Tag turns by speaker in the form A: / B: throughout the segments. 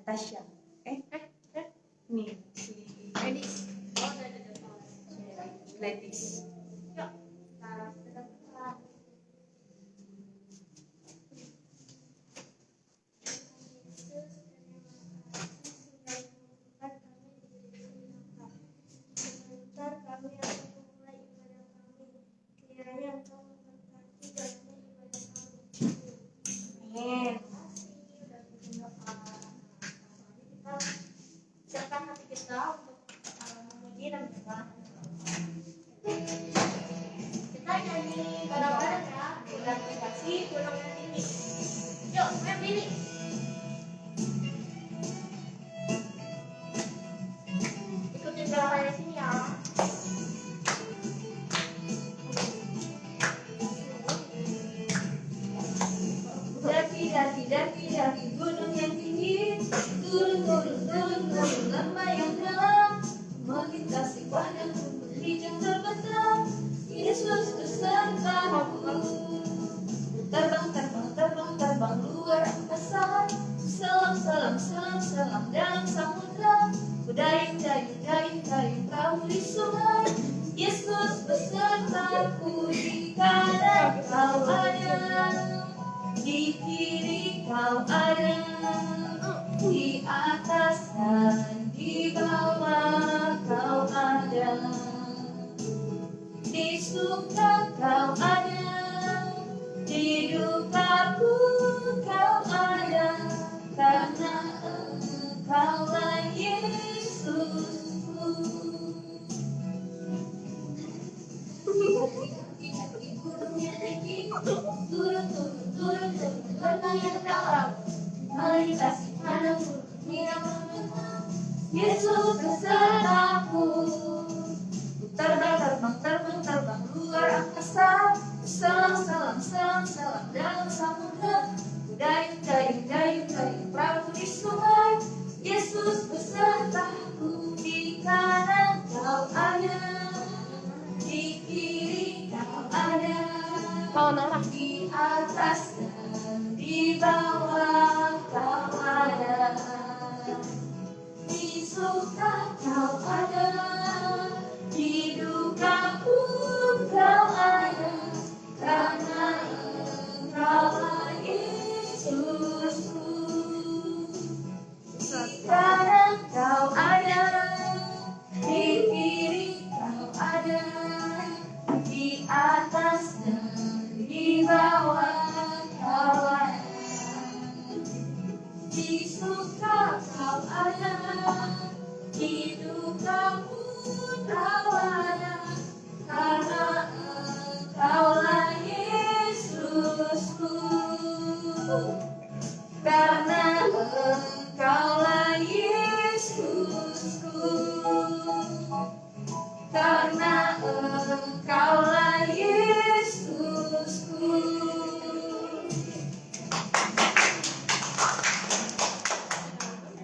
A: Tasya. Nih si
B: Edis. Oh, ada.
A: Letis.
B: Yuk. Nah, kita siapkan hati kita untuk memuji dan berdoa. Kita nyanyi bareng-bareng ya, dengan kasih gunung yang tinggi. Yuk, berdiri. Ikutin gerakan di sini ya.
A: Daki gunung yang tinggi, turun lembah yang dalam, melintasi padang rumput hijau terbentang. Yesus besertaku, terbang luar angkasa, selam dalam samudra, dayung perahu di sungai. Yesus besertaku, di kanan kau ada, di kiri kau ada, di atas dan di bawah kau ada, di suka kau ada, di duka pun kau ada, karena Engkaulah Yesusku. Turun lembah yang dalam, melintasi padang rumput yang membentang. Yesus besertaku, terbang luar angkasa, selam dalam samudra, dayung perahu di sungai. Yesus besertaku, di kanan kau ada, di kiri kau ada, di atas dan di bawah kau ada, di suka kau ada, di duka pun kau ada, karena Engkaulah Yesusku. Di kanan kau ada, di kiri kau ada, di atas dan di bawah kau ada, di suka kau ada, di duka pun kau ada, karena Engkaulah Yesusku. Karena Engkaulah Yesusku. Karena Engkaulah Yesusku.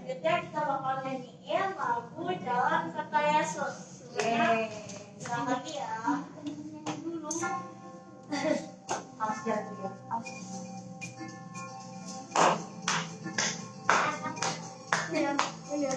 B: Selanjutnya kita bakal nyanyiin lagu Jalan Serta Yesus. Sekali lagi ya. Dulu.
A: Awas jalan dulu ya.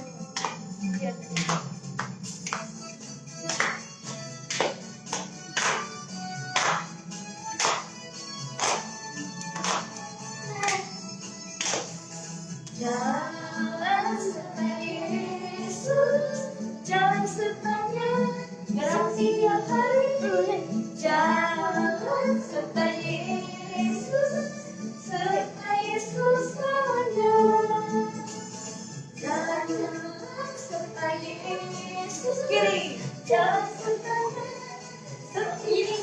A: Jalan serta Yesus, jalan sertanya dalam setiap hari. Jalan serta Yesus selamanya. Jalan serta Yesus kiri, jalan sertanya kiri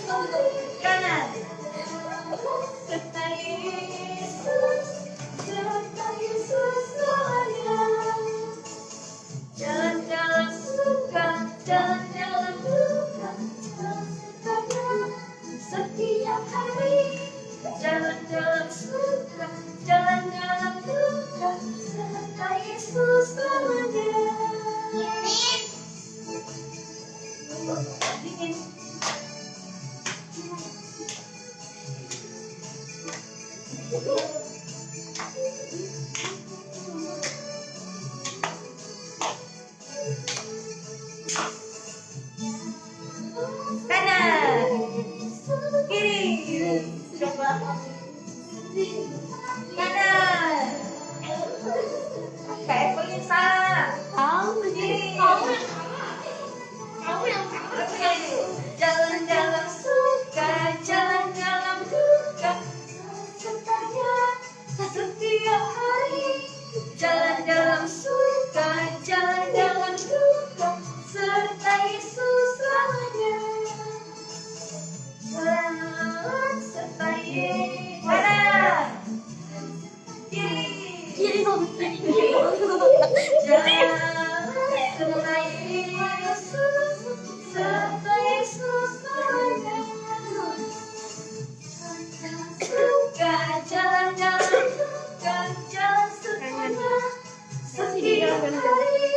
A: kanan. Serta Yesus selamanya. Jalan suka, jalan duka, jalan sertanya setiap hari. Jalan suka, jalan duka, serta Yesus selamanya. Salah.
B: Kamu yang
A: Oke. Jalan dalam suka, jalan dalam duka, sertanya setiap hari. Jalan dalam suka, jalan dalam duka, serta Yesus selamanya. Jalan serta Yesus. Kanan.
B: kiri dong.
A: Jalan serta Yesus, serta Yesus selamanya. Suka jalan dalam suka, jalan sertanya setiap hari.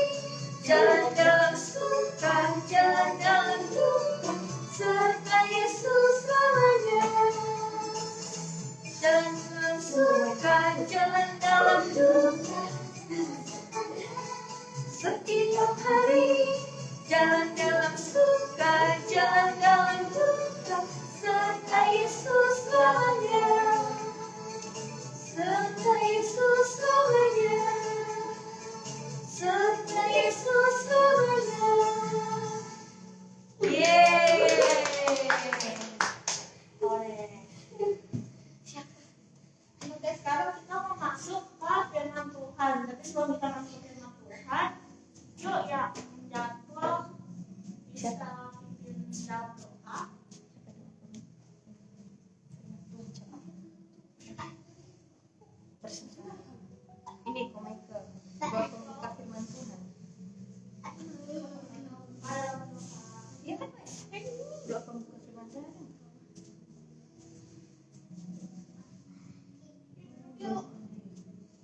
A: Jalan dalam suka, jalan dalam duka, serta Yesus selamanya. Jalan dalam suka, jalan dalam duka, setiap hari. Jalan dalam suka, jalan dalam duka, serta Yesus selamanya. Serta Yesus selamanya. Serta Yesus selamanya. Yeay.
B: Oke, sekarang kita mau masuk ke firman Tuhan. Tapi sebelum kita masuk ke firman Tuhan, yuk ya menjatuh bisa pimpin dalam doa.
A: Ini Michael, buat pembuka firman Tuhan. Iya kan, ini doa pembuka firman Tuhan.
B: Yuk,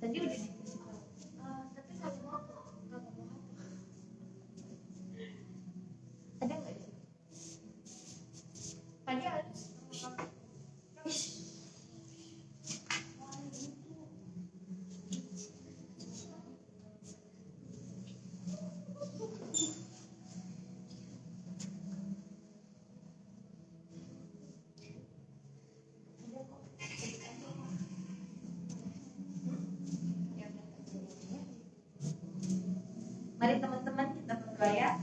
A: Tadi udah dikasih tahu.
B: tapi nggak mau apa.
A: Ada nggak di situ?
B: Tadi ada.
A: Mari teman-teman kita berdoa ya.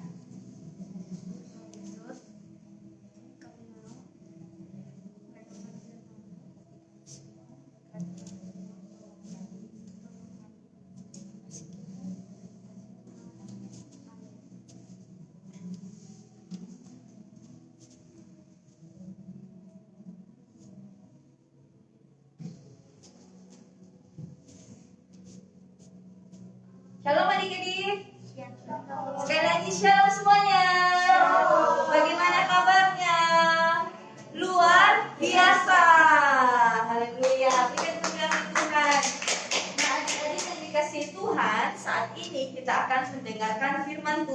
A: Shalom adik-adik. Sekali lagi shalom semuanya. Bagaimana kabarnya? Luar biasa. Haleluya. Berikan kemuliaan Tuhan. Nah, adik-adik yang dikasih Tuhan, saat ini kita akan mendengarkan firman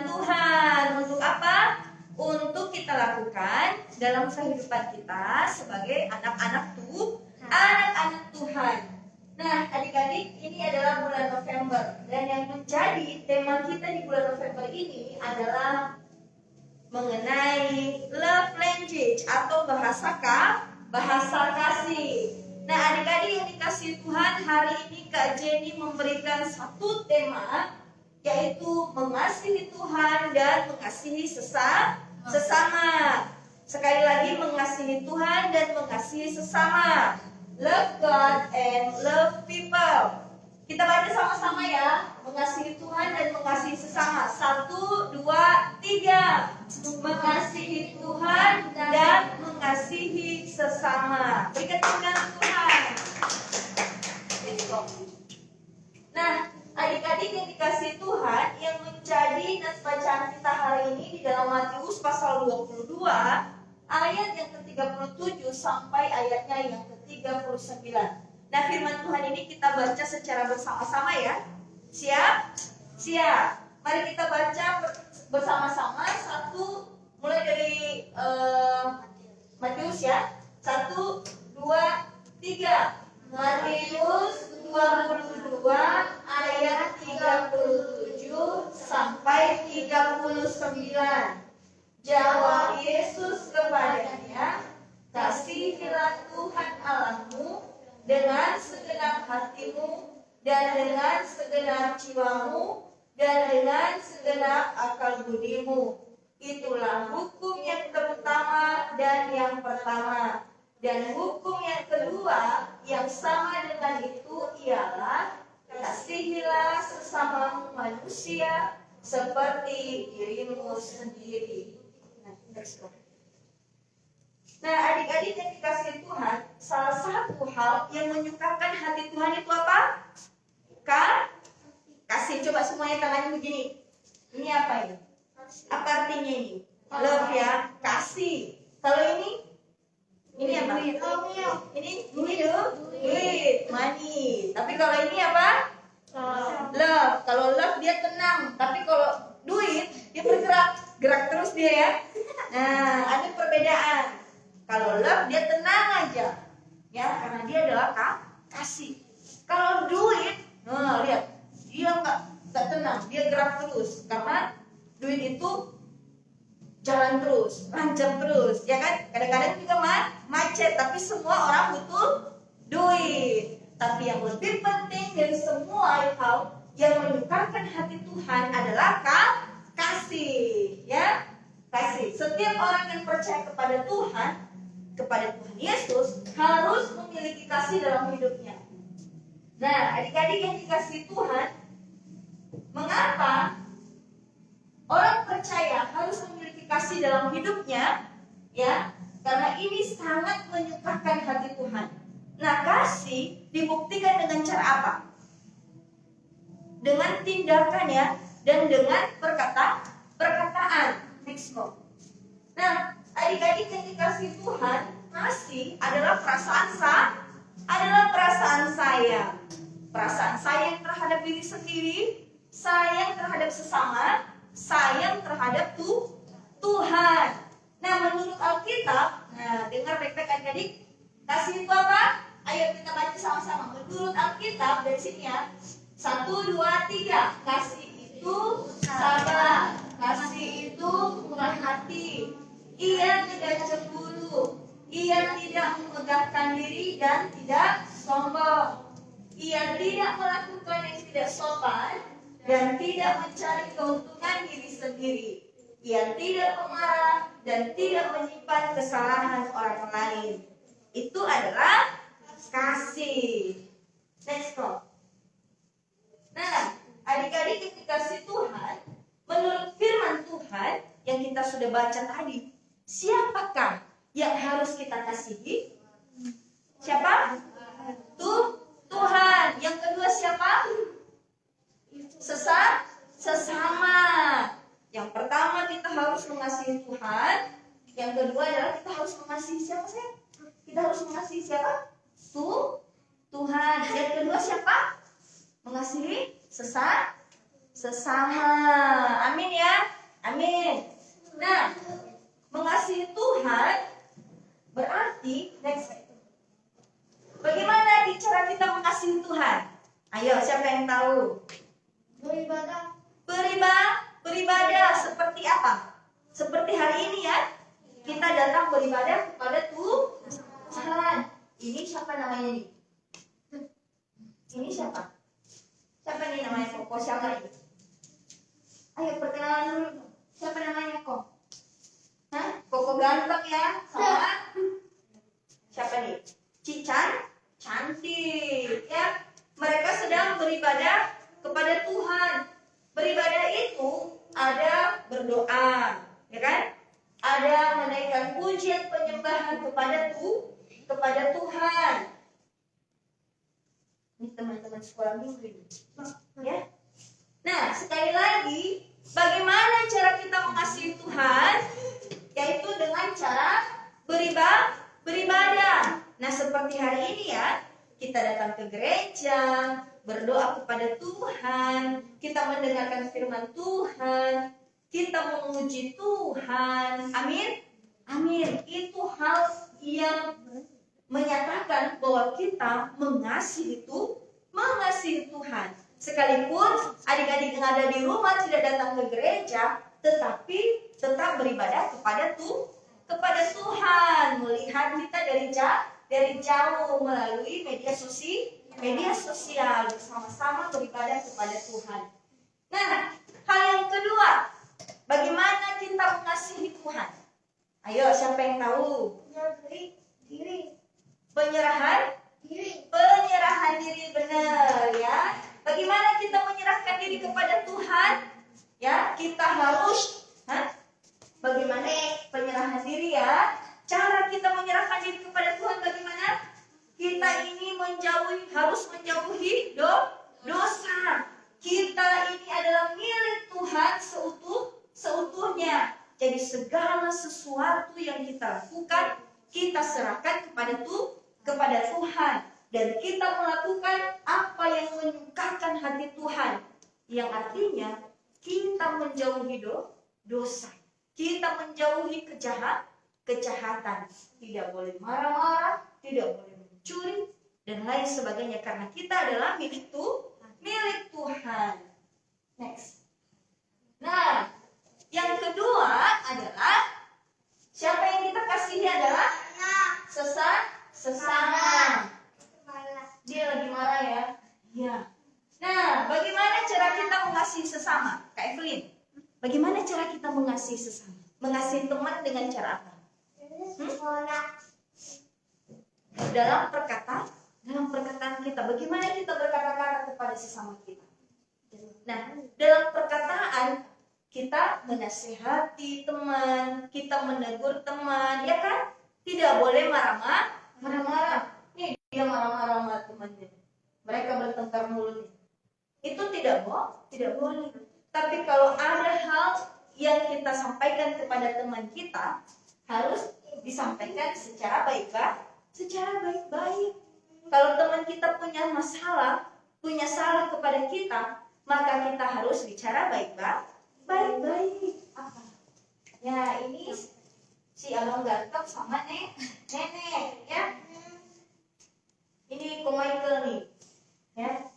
A: Tuhan. Untuk apa? Untuk kita lakukan dalam kehidupan kita sebagai anak-anak Tuhan. Nah, adik-adik, ini adalah bulan November, dan yang menjadi tema kita di bulan November ini adalah mengenai love language atau bahasa kasih. Nah, adik-adik yang dikasih Tuhan, hari ini Kak Jenny memberikan satu tema, yaitu mengasihi Tuhan dan mengasihi sesama. Sekali lagi, mengasihi Tuhan dan mengasihi sesama. Love God and love people. Kita baca sama-sama ya. Mengasihi Tuhan dan mengasihi sesama. 1, 2, 3. Mengasihi Tuhan dan mengasihi sesama. Berikan kemuliaan Tuhan. Let's go. Nah, adik-adik yang dikasih Tuhan, yang menjadi nas bacaan kita hari ini di dalam Matius pasal 22, ayat yang ke-37 sampai ayatnya yang ke-39. Nah, firman Tuhan ini kita baca secara bersama-sama ya. Siap? Siap. Mari kita baca bersama-sama. Mulai dari Matius ya. 1, 2, 3. Matius 22 ayat 37 sampai 39. Jawab Yesus kepadanya, kasihilah Tuhan Allahmu dengan segenap hatimu, dan dengan segenap jiwamu, dan dengan segenap akal budimu. Itulah hukum yang terutama dan yang pertama. Dan hukum yang kedua yang sama dengan itu ialah kasihilah sesamamu manusia seperti dirimu sendiri. Nah, adik-adik yang dikasihi Tuhan, salah satu hal yang menyukakan hati Tuhan itu apa? Kasih. Coba semuanya tangannya begini. Ini apa ini? Apa artinya ini? Love ya, kasih. Kalau ini apa? Ini duit, money. Tapi kalau ini apa? Love. Kalau love dia tenang. Tapi kalau duit dia bergerak, gerak terus dia ya. Nah, ada perbedaan. Kalau love dia tenang aja, ya, karena dia adalah kasih. Kalau duit, nah lihat, dia nggak tenang, dia gerak terus, karena duit itu jalan terus, rancang terus, ya kan? Kadang-kadang juga macet, tapi semua orang butuh duit. Tapi yang lebih penting dari semua hal yang menyukakan hati Tuhan adalah kasih, ya, kasih. Setiap orang yang percaya kepada Tuhan Yesus harus memiliki kasih dalam hidupnya. Nah, adik-adik yang dikasihi Tuhan, mengapa orang percaya harus memiliki kasih dalam hidupnya? Ya, karena ini sangat menyukakan hati Tuhan. Nah, kasih dibuktikan dengan cara apa? Dengan tindakan ya, dan dengan perkataan. Next go. Nah, adik-adik yang dikasihi Tuhan, kasih adalah perasaan sayang. Perasaan sayang terhadap diri sendiri, sayang terhadap sesama, sayang terhadap Tuhan. Nah, menurut Alkitab, dengar baik-baik adik-adik, kasih itu apa? Ayo kita baca sama-sama. Menurut Alkitab dari sini ya. 1, 2, 3. Kasih itu sabar, kasih itu murah hati. Ia tidak cemburu, ia tidak memegahkan diri dan tidak sombong. Ia tidak melakukan yang tidak sopan dan tidak mencari keuntungan diri sendiri. Ia tidak pemarah dan tidak menyimpan kesalahan orang lain. Itu adalah kasih. Next go. Nah, adik-adik yang dikasihi Tuhan, menurut firman Tuhan yang kita sudah baca tadi, siapakah yang harus kita kasihi? Siapa? Tuhan. Yang kedua siapa? Sesama. Yang pertama kita harus mengasihi Tuhan. Yang kedua adalah kita harus mengasihi siapa sih? Kita harus mengasihi siapa? Tuhan. Yang kedua siapa? Mengasihi sesama. Amin ya. Amin. Nah, mengasihi Tuhan berarti next. Bagaimana cara kita mengasihi Tuhan? Ayo, siapa yang tahu? Beribadah seperti apa? Seperti hari ini ya. Kita datang beribadah kepada Tuhan. Ini siapa namanya nih? Ini siapa? Siapa nih namanya Koko? Siapa ini? Ayo perkenalan dulu. Siapa namanya Koko? Hah? Koko ganteng ya? Sama? Siapa nih? Cican? Cantik ya. Mereka sedang beribadah kepada Tuhan. Beribadah itu ada berdoa, ya kan? Ada menaikkan pujian penyembahan kepada Tuhan. Ini teman-teman sekolah minggu ini, ya. Nah, sekali lagi, bagaimana cara kita mengasihi Tuhan? Yaitu dengan cara beribadah. Nah, seperti hari ini ya, kita datang ke gereja, berdoa kepada Tuhan, kita mendengarkan firman Tuhan, kita memuji Tuhan. Amin. Amin. Itu hal yang menyatakan bahwa kita mengasihi Tuhan. Sekalipun adik-adik yang ada di rumah tidak datang ke gereja, tetapi tetap beribadah kepada Tuhan, melihat kita dari jauh melalui media media sosial, bersama-sama beribadah kepada Tuhan. Nah, hal yang kedua, bagaimana kita mengasihi Tuhan? Ayo, siapa yang tahu?
B: Diri.
A: Penyerahan
B: Diri.
A: Benar ya. Bagaimana kita menyerahkan diri kepada Tuhan? Ya, kita harus bagaimana penyerahan diri ya? Cara kita menyerahkan diri kepada Tuhan bagaimana? Kita ini harus menjauhi dosa. Kita ini adalah milik Tuhan seutuhnya. Jadi segala sesuatu yang kita lakukan, kita serahkan kepada Tuhan. Dan kita melakukan apa yang menyukakan hati Tuhan. Yang artinya kita menjauhi dosa. Kita menjauhi kejahatan. Tidak boleh marah-marah, tidak boleh mencuri, dan lain sebagainya. Karena kita adalah milik Tuhan. Next. Nah, yang kedua adalah siapa yang kita kasihi adalah sesama. Dia lagi marah ya? Iya. Nah, bagaimana cara kita mengasihi sesama? Kak Evelyn, bagaimana cara kita mengasihi sesama? Mengasihi teman dengan cara apa? Dalam perkataan kita. Bagaimana kita berkata-kata kepada sesama kita? Nah, dalam perkataan kita menasihati teman, kita menegur teman, ya kan? Tidak boleh marah-marah. Nih dia marah-marah sama temannya. Mereka bertengkar mulut. Itu tidak boleh. Tapi kalau ada hal yang kita sampaikan kepada teman kita, harus disampaikan secara baik-baik. Kalau teman kita punya salah kepada kita, maka kita harus bicara baik-baik. Apa? Ya, ini si abang ganteng sama nenek, ya. Ini Ko Michael nih, ya.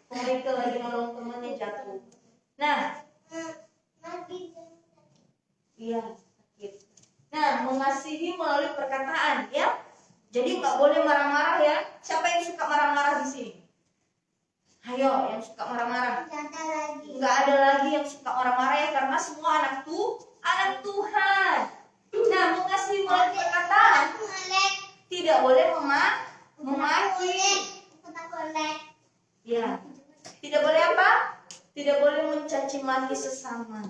A: Ko Michael lagi nolong temannya jatuh. Nah, iya, sakit. Nah, mengasihi melalui perkataan, ya. Jadi nggak boleh marah-marah ya. Siapa yang suka marah-marah di sini? Ayo, yang suka marah-marah. Nggak ada lagi yang suka marah-marah ya, karena semua anak Tuhan. Nah, mengasihi melalui perkataan tidak boleh memaki. Ya, tidak boleh apa? Tidak boleh mencaci maki sesama.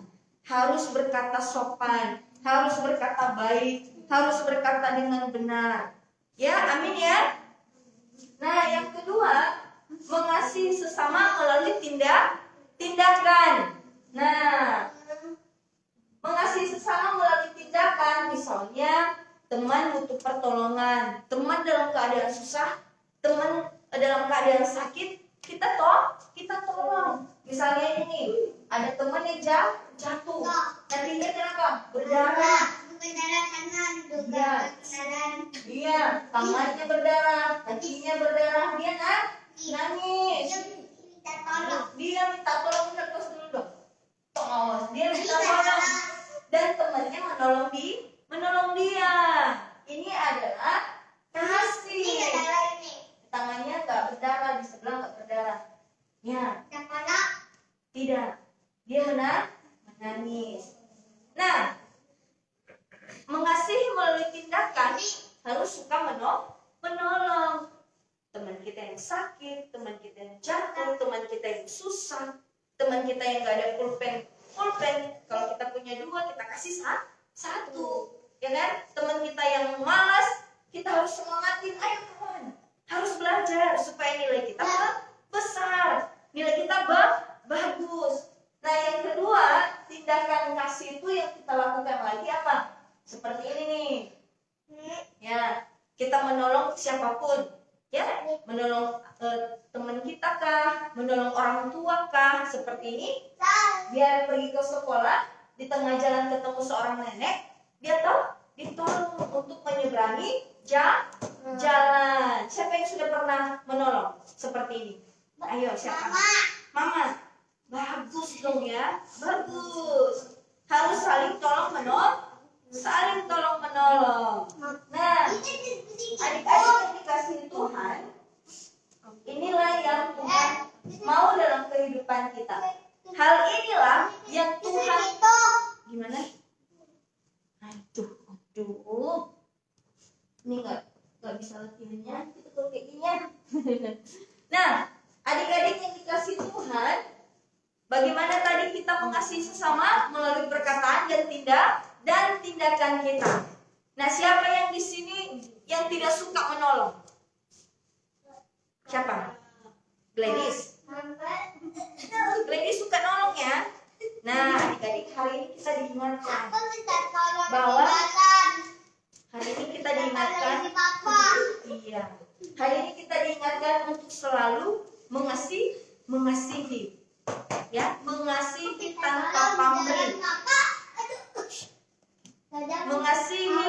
A: Harus berkata sopan, harus berkata baik, harus berkata dengan benar. Ya, amin ya. Nah, yang kedua, mengasihi sesama melalui tindakan. Nah, mengasihi sesama melalui tindakan, misalnya teman butuh pertolongan, teman dalam keadaan susah, teman dalam keadaan sakit, kita tolong. Misalnya ini, ada teman yang jatuh, kakinya kenapa? Berdarah. Iya, tangannya berdarah, kakinya berdarah, dia nangis. Dia minta tolong, terus dulu dong. Dia minta tolong, dan temannya menolong dia. Ini adalah kasih. Tangannya nggak berdarah, di sebelah nggak berdarah. Ya. Tidak. Dia menangis. Nah, mengasihi melalui tindakan harus suka menolong. Teman kita yang sakit, teman kita yang jatuh, teman kita yang susah, teman kita yang nggak ada pulpen. Kalau kita punya 2, kita kasih 1. Ya kan? Teman kita yang malas, kita harus semangatin. Ayo kawan, harus belajar supaya nilai kita besar, nilai kita bagus. Nah, yang kedua, tindakan kasih itu yang kita lakukan lagi apa? Seperti ini nih. Ya, kita menolong siapapun. Ya, menolong teman kita kah, menolong orang tua kah, seperti ini. Biar pergi ke sekolah, di tengah jalan ketemu seorang nenek, dia ditolong untuk menyeberangi jalan. Siapa yang sudah pernah menolong seperti ini? Ayo, siapa? Mama. Bagus dong ya, bagus. Harus saling tolong menolong. Nah, adik-adik yang dikasihi Tuhan, ini inilah yang Tuhan mau dalam kehidupan kita. Hal inilah yang Tuhan gimana? Aduh. Ini nggak bisa latihannya. Itu kalau kayak gini ya. Nah, adik-adik yang dikasih Tuhan, bagaimana tadi kita mengasihi sesama melalui perkataan dan tindakan kita. Nah, siapa yang di sini yang tidak suka menolong? Siapa? Gladys. Gladys suka nolong ya. Nah, adik-adik hari ini kita diingatkan bahwa hari ini kita diingatkan iya. Hari ini kita diingatkan untuk selalu mengasihi. Ya, mengasihi tanpa pamrih. Mengasihi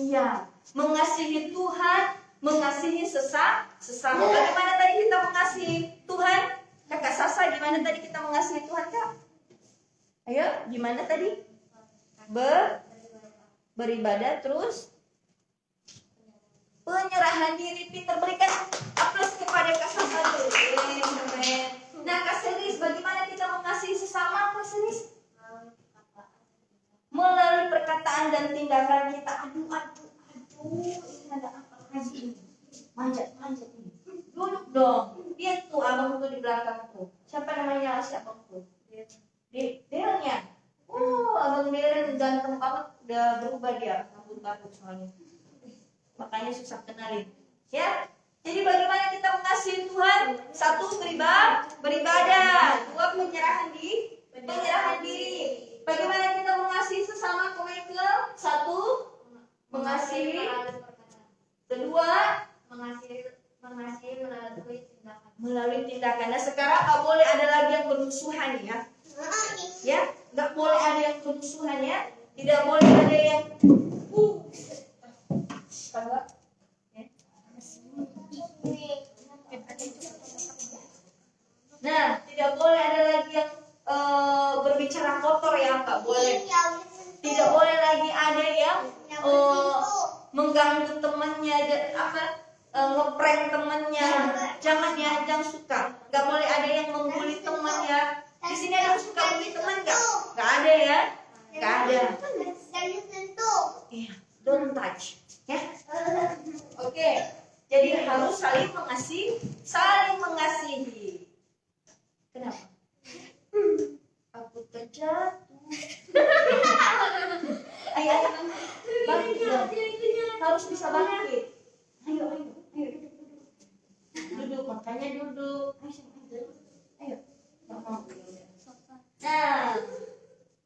A: iya, mengasihi Tuhan, mengasihi sesama. Bagaimana tadi kita mengasihi Tuhan? Kakak Sasa, gimana tadi kita mengasihi Tuhan, Kak? Ayo, gimana tadi? Beribadah, terus penyerahan diri. Peter, berikan aplaus kepada Kak Sasa dulu. Nah, Kak Selis, bagaimana kita mengasihi sesama, Kak Selis? Melalui perkataan dan tindakan kita. Aduh, ini ada apa lagi ini? Manjat ini. Duduk dong. Lihat tuh abang tuh di belakang tuh. Siapa namanya? Siapa tuh? Delnya. Abang Deren ganteng banget. Udah berubah dia. Rambut baru soalnya. Makanya susah kenalin. Ya. Jadi bagaimana kita mengasihi Tuhan? 1, beribadah. 2, penyerahan diri. Bagaimana kita mengasihi sesama, Ko Michael? 1, mengasihi. 2,
B: mengasihi
A: melalui tindakan. Nah, sekarang nggak boleh ada lagi yang bermusuhan ya. Ya, nggak boleh ada yang bermusuhan ya. Tidak boleh ada yang Nah, tidak boleh ada lagi yang berbicara kotor ya, nggak boleh. Tidak boleh lagi ada yang mengganggu temannya, ngeprank temannya. Jangan ya, jangan suka. Nggak boleh ada yang membuli temannya. Di sini ada yang suka bully teman nggak? Nggak ada ya? Nggak ada. Iya, don't touch. Ya. Oke. Jadi harus saling mengasihi. Kenapa? Aku terjatuh. Ayo, bangkit dong. Harus bisa bangkit. Ayo. Duduk, makanya duduk. Ayo. Nah,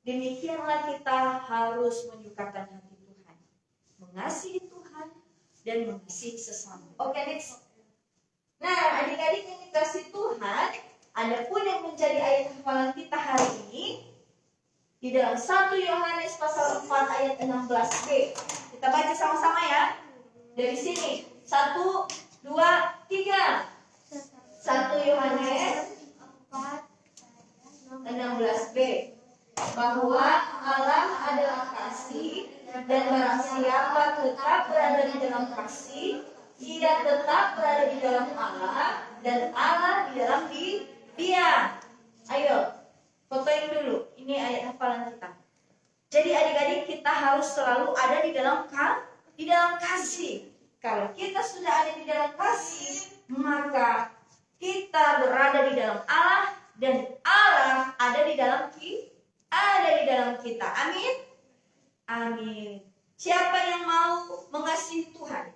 A: demikianlah kita harus menyukakan hati Tuhan, mengasihi Tuhan dan mengasihi sesama. Oke, next. Nah, adik-adik yang dikasihi Tuhan, ada pun yang menjadi ayat hafalan kita hari ini di dalam 1 Yohanes pasal 4 ayat 16b. Kita baca sama-sama ya. Dari sini. 1, 2, 3. 1 Yohanes 16b. Bahwa Allah adalah kasih, dan barang siapa tetap berada di dalam kasih, ia tetap berada di dalam Allah, dan Allah di dalam dia. Ayo, fotoin dulu. Ini ayat hafalan kita. Jadi adik-adik, kita harus selalu ada di dalam kasih. Kalau kita sudah ada di dalam kasih, maka kita berada di dalam Allah, dan Allah ada di dalam kita. Amin. Amin. Siapa yang mau mengasihi Tuhan?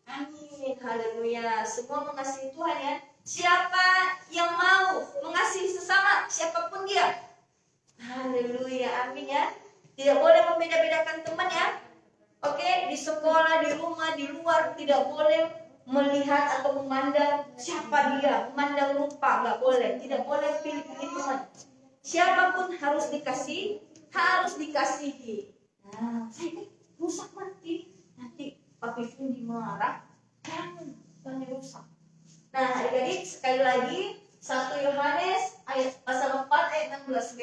A: Amin. Haleluya. Semua mengasihi Tuhan ya. Siapa yang mau mengasihi sesama, siapapun dia. Haleluya. Amin ya. Tidak boleh membeda-bedakan teman ya. Oke, di sekolah, di rumah, di luar tidak boleh melihat atau memandang siapa dia, memandang rupa, nggak boleh. Tidak boleh pilih-pilih teman. Siapapun harus dikasihi. Nah, rusak nanti papi pun dimarah. Jangan rusak. Nah, adik-adik sekali lagi 1 Yohanes ayat pasal 4 ayat 16b,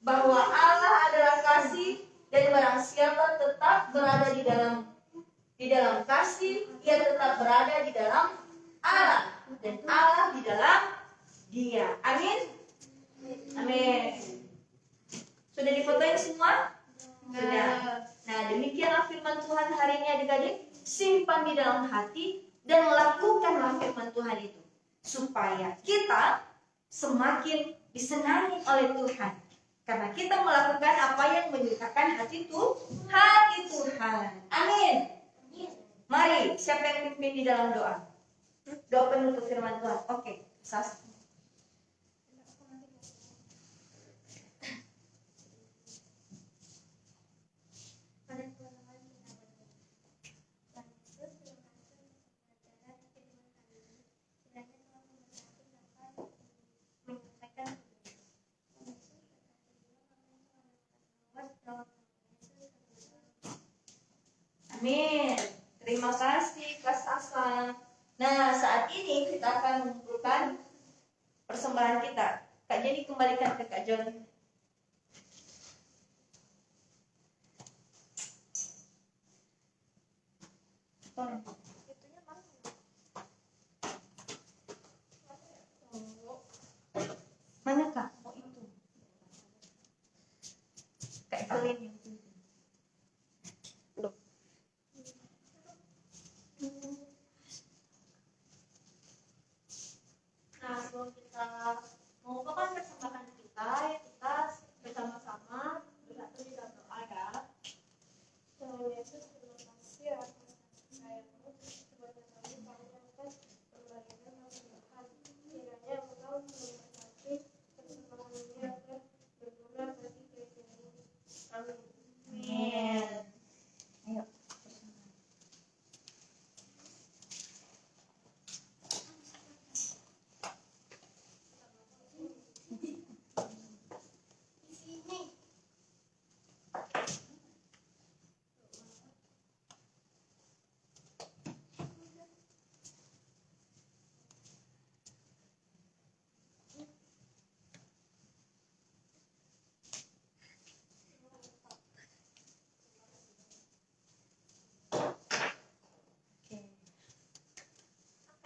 A: bahwa Allah adalah kasih, dan barang siapa tetap berada di dalam Di dalam kasih, ia tetap berada di dalam Allah. Dan Allah di dalam dia. Amin. Amin. Sudah difotoin semua? Sudah. Nah, demikianlah firman Tuhan hari ini adik-adik. Simpan di dalam hati dan lakukanlah firman Tuhan itu. Supaya kita semakin disenangi oleh Tuhan. Karena kita melakukan apa yang menyukakan hati Tuhan. Amin. Mari, siapa yang pimpin di dalam doa? Doa penutup firman Tuhan. Oke, Sas. Amin. Terima kasih Kak Sasa. Nah, saat ini kita akan mengumpulkan persembahan kita. Kak Jenny kembalikan ke Kak John. Mana Kak? Oh itu. Kak Evelyn yang itu.
B: Nah, sebelum kita mengumpulkan persembahan kita bersama-sama bersatu di dalam doa ya. Tuhan Yesus, terima kasih atas kasih sayang-Mu kepada kami akan memberikan persembahan. Kiranya Engkau memberkati persembahan ini agar berguna bagi gereja-Mu. Amin.
A: Amin. Ayo.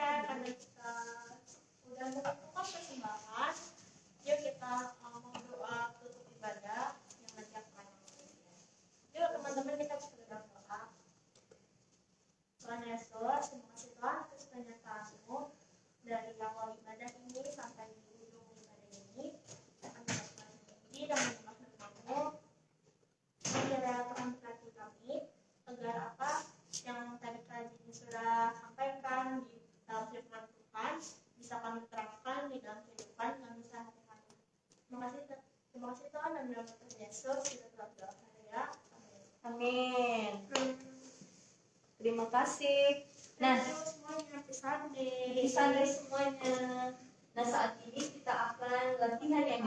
B: Karena kita udah mengumpulkan persembahan, yuk kita mau doa tutup ibadah yang nanti akan. Yuk teman-teman kita berdoa doa. Tuhan Yesus, terima kasih Tuhan atas penyertaan-Mu dari awal ibadah ini sampai di ujung ibadah ini. Kami dapat menjadi dan menyembah nama-Mu. Kiranya Tuhan berkati kami agar apa yang tadi Kak Jenny sudah sampaikan di dalam firman Tuhan bisa kami terapkan di dalam kehidupan kami sehari-hari. Terima kasih Tuhan dan dalam nama Tuhan Yesus kita telah berdoa ya. Amin.
A: Amin. Terima kasih. Nah,
B: semuanya happy Sunday.
A: Happy Sunday semuanya. Nah, saat ini kita akan latihan yang